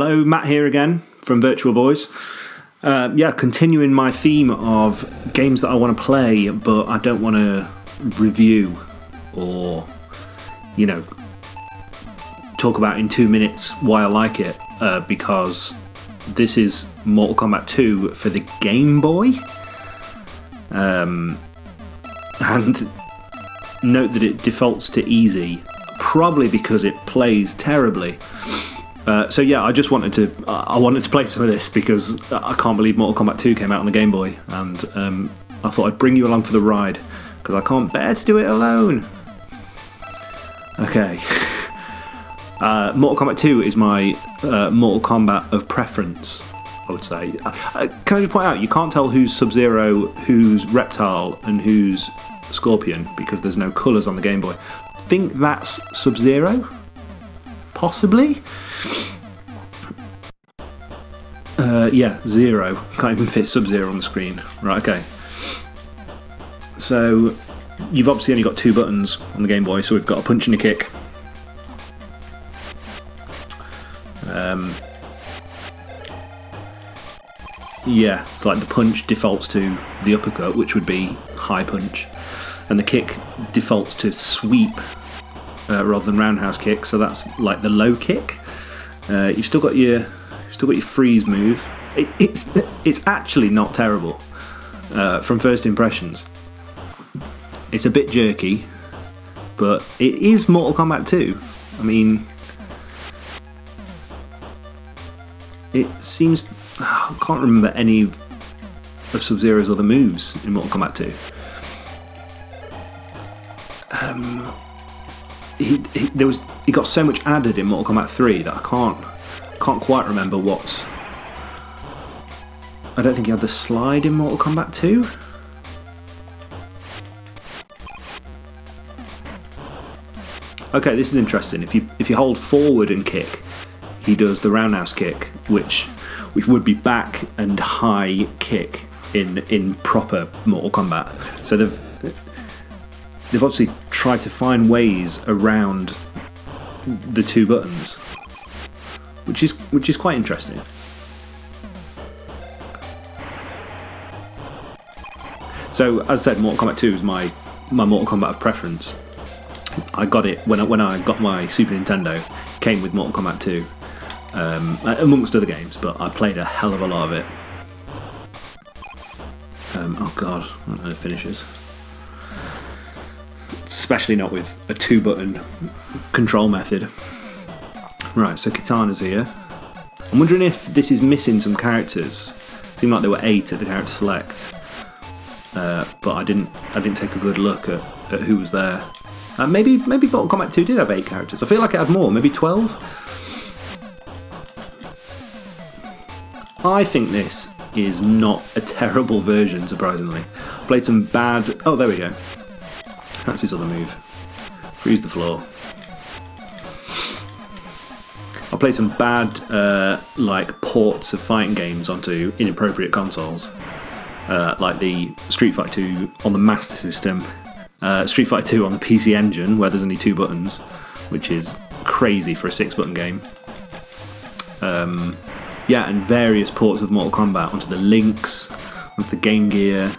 Hello, Matt here again from Virtua Boys. Yeah, continuing my theme of games that I want to play, but I don't want to review or, you know, talk about in 2 minutes why I like it, because this is Mortal Kombat 2 for the Game Boy. And note that it defaults to easy, probably because it plays terribly. So yeah, I just wanted to play some of this because I can't believe Mortal Kombat 2 came out on the Game Boy, and I thought I'd bring you along for the ride because I can't bear to do it alone. Okay, Mortal Kombat 2 is my Mortal Kombat of preference, I would say. Can I just point out, you can't tell who's Sub-Zero, who's Reptile, and who's Scorpion because there's no colours on the Game Boy. I think that's Sub-Zero? Possibly? Yeah, Zero. Can't even fit Sub-Zero on the screen. Right, okay. So, you've obviously only got 2 buttons on the Game Boy, so we've got a punch and a kick. Yeah, it's like the punch defaults to the uppercut, which would be high punch, and the kick defaults to sweep rather than roundhouse kick, so that's like the low kick. You've still got your freeze move. It's actually not terrible from first impressions. It's a bit jerky, but it is Mortal Kombat 2. I mean, it seems... I can't remember any of Sub-Zero's other moves in Mortal Kombat 2. He got so much added in Mortal Kombat 3 that I can't quite remember what's... I don't think he had the slide in Mortal Kombat 2. Okay, this is interesting. If you hold forward and kick, he does the roundhouse kick, which would be back and high kick in proper Mortal Kombat. So they've obviously tried to find ways around the 2 buttons, which is quite interesting. So as I said, Mortal Kombat 2 is my Mortal Kombat of preference. I got it when I got my Super Nintendo. It came with Mortal Kombat 2, amongst other games, but I played a hell of a lot of it. Oh god, I don't know the finishes. Especially not with a 2-button control method. Right, so Kitana's here. I'm wondering if this is missing some characters. It seemed like there were 8 at the character select, but I didn't take a good look at who was there. Maybe Mortal Kombat 2 did have 8 characters. I feel like it had more, maybe 12. I think this is not a terrible version, surprisingly. Played some bad... Oh, there we go. That's his other move. Freeze the floor. I played some bad like ports of fighting games onto inappropriate consoles, like the Street Fighter 2 on the Master System, Street Fighter 2 on the PC Engine, where there's only 2 buttons, which is crazy for a 6-button game. Yeah, and various ports of Mortal Kombat onto the Lynx, onto the Game Gear.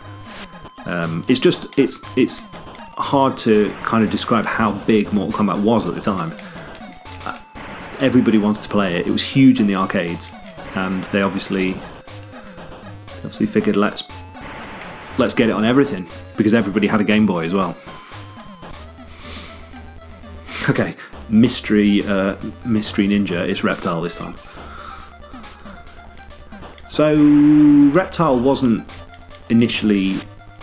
It's hard to kind of describe how big Mortal Kombat was at the time. Everybody wanted to play it. It was huge in the arcades, and they obviously figured let's get it on everything because everybody had a Game Boy as well. Okay, mystery ninja is Reptile this time. So Reptile wasn't initially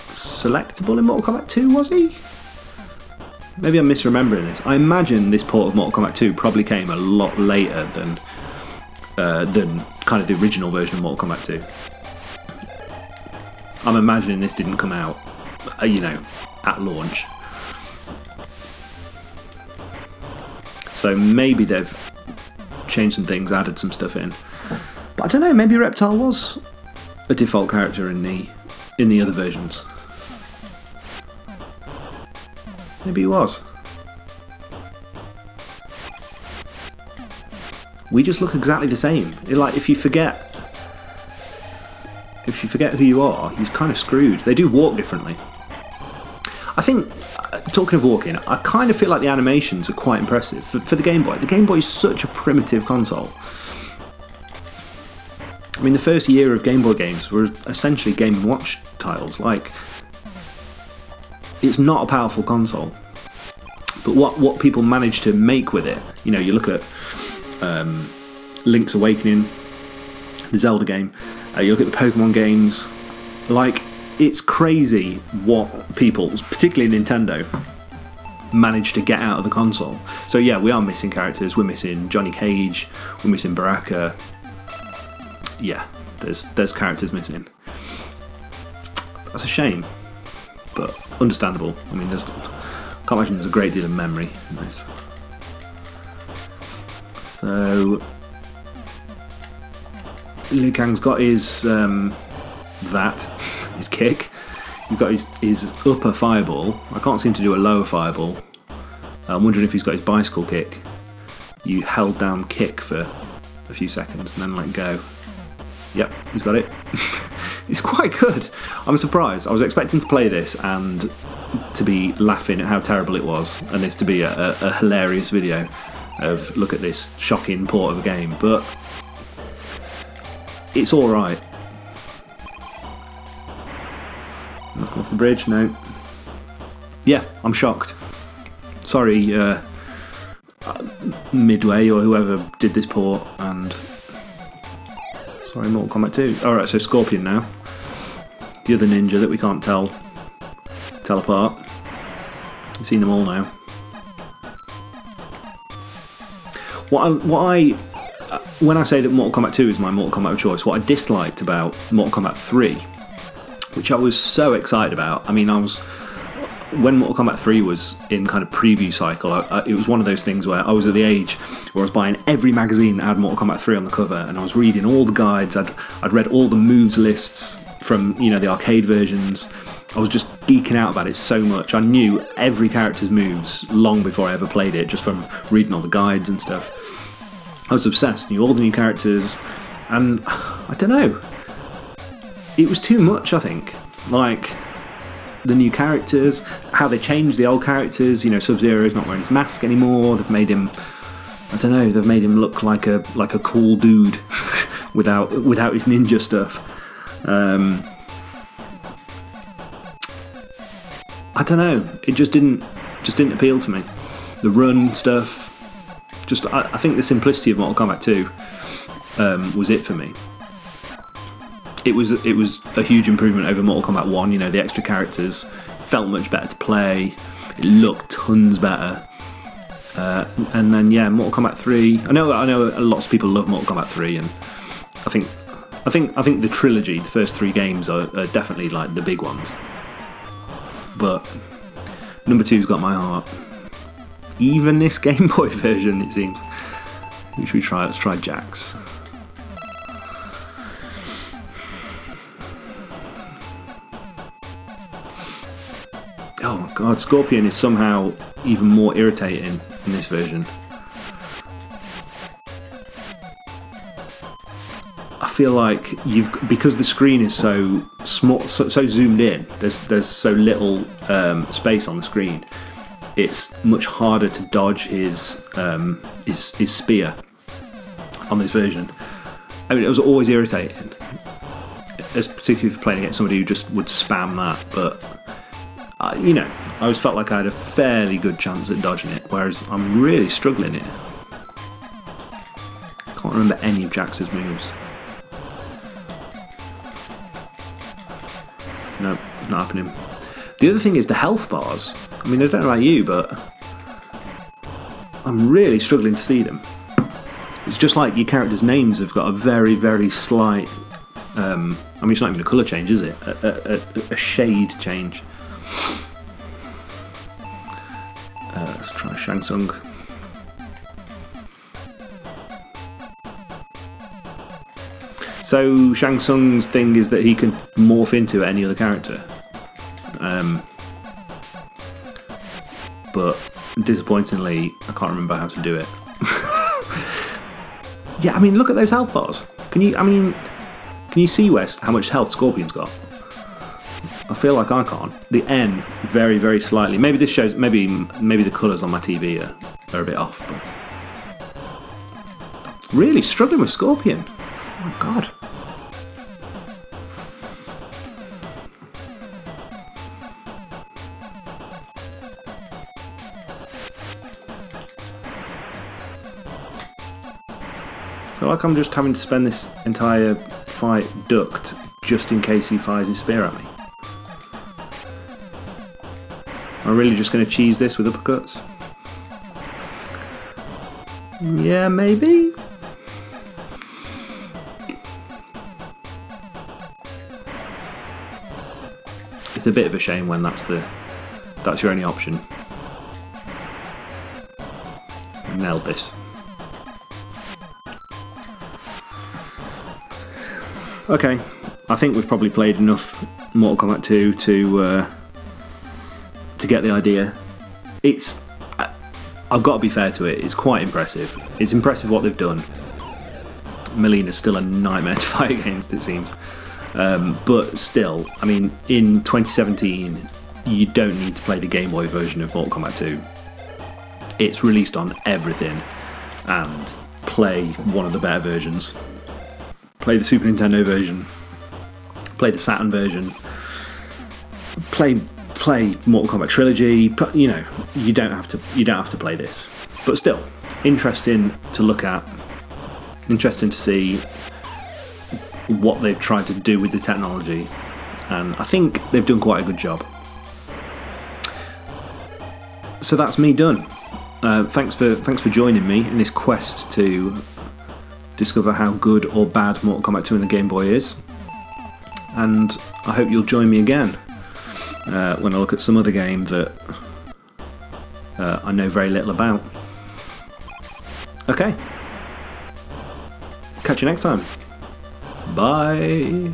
selectable in Mortal Kombat 2, was he? Maybe I'm misremembering this. I imagine this port of Mortal Kombat 2 probably came a lot later than kind of the original version of Mortal Kombat 2. I'm imagining this didn't come out, you know, at launch. So maybe they've changed some things, added some stuff in. But I don't know, maybe Reptile was a default character in the other versions. Maybe he was. we just look exactly the same. Like, if you forget who you are, you're kind of screwed. They do walk differently. I think, talking of walking, I kind of feel like the animations are quite impressive for the Game Boy. The Game Boy is such a primitive console. I mean, the first year of Game Boy games were essentially Game & Watch titles. Like, it's not a powerful console. But what people managed to make with it, you know, you look at Link's Awakening, the Zelda game, you look at the Pokemon games, like, it's crazy what people, particularly Nintendo, managed to get out of the console. So yeah, we are missing characters. We're missing Johnny Cage, we're missing Baraka. Yeah, there's characters missing. That's a shame, but understandable. I mean, can't imagine there's a great deal of memory in this. So Liu Kang's got his his kick. He's got his upper fireball. I can't seem to do a lower fireball. I'm wondering if he's got his bicycle kick. You held down kick for a few seconds and then let go. Yep, he's got it. It's quite good. I'm surprised. I was expecting to play this and to be laughing at how terrible it was, and this to be a hilarious video of look at this shocking port of a game, but it's alright. Knock off the bridge, no. Yeah, I'm shocked. Sorry, Midway or whoever did this port, and sorry, Mortal Kombat 2. Alright, so Scorpion now. The other ninja that we can't tell apart. I've seen them all now. When I say that Mortal Kombat 2 is my Mortal Kombat of choice, what I disliked about Mortal Kombat 3, which I was so excited about. I mean, when Mortal Kombat 3 was in kind of preview cycle, it was one of those things where I was at the age where I was buying every magazine that had Mortal Kombat 3 on the cover, and I was reading all the guides. I'd read all the moves lists from, you know, the arcade versions. I was just geeking out about it so much. I knew every character's moves long before I ever played it, just from reading all the guides and stuff. I was obsessed, knew all the new characters, and I don't know, it was too much, I think. Like, the new characters, how they changed the old characters. You know, Sub-Zero's not wearing his mask anymore. They've made him, I don't know, they've made him look like a cool dude without his ninja stuff. I don't know, it just didn't appeal to me. The run stuff, I think the simplicity of Mortal Kombat 2 was it for me. It was a huge improvement over Mortal Kombat 1. You know, the extra characters felt much better to play. It looked tons better. And then yeah, Mortal Kombat 3. I know lots of people love Mortal Kombat 3, and I think the trilogy, the first 3 games, are definitely like the big ones. But number 2's got my heart. Even this Game Boy version, it seems. Who should we try? Let's try Jax. Oh my god, Scorpion is somehow even more irritating in this version. I feel like because the screen is so small, so zoomed in, there's so little space on the screen. It's much harder to dodge his spear on this version. I mean, it was always irritating, particularly for playing against somebody who just would spam that. But you know, I always felt like I had a fairly good chance at dodging it, whereas I'm really struggling here. Can't remember any of Jax's moves. No, not happening. The other thing is the health bars. I mean, I don't know about you, but I'm really struggling to see them. It's just like your characters' names have got a very, very slight... I mean, it's not even a colour change, is it? A shade change. Let's try Shang Tsung. So Shang Tsung's thing is that he can morph into any other character. But disappointingly, I can't remember how to do it. Yeah, I mean, look at those health bars. Can you see how much health Scorpion's got? I feel like I can't. The N, very, very slightly. Maybe this shows, maybe the colours on my TV are a bit off. But really struggling with Scorpion. Oh my god. I feel like I'm just having to spend this entire fight ducked just in case he fires his spear at me. Am I really just going to cheese this with uppercuts? Yeah, maybe? It's a bit of a shame when that's your only option. Nailed this. Okay, I think we've probably played enough Mortal Kombat 2 to get the idea. I've got to be fair to it, it's quite impressive. It's impressive what they've done. Mileena's still a nightmare to fight against, it seems. But still, I mean, in 2017, you don't need to play the Game Boy version of Mortal Kombat 2. It's released on everything, and play one of the better versions. Play the Super Nintendo version, play the Saturn version, play Mortal Kombat Trilogy. You know, you don't have to play this, but still interesting to look at, interesting to see what they've tried to do with the technology, and I think they've done quite a good job. So that's me done. Thanks for joining me in this quest to discover how good or bad Mortal Kombat 2 and the Game Boy is, and I hope you'll join me again when I look at some other game that I know very little about. Okay, catch you next time. Bye.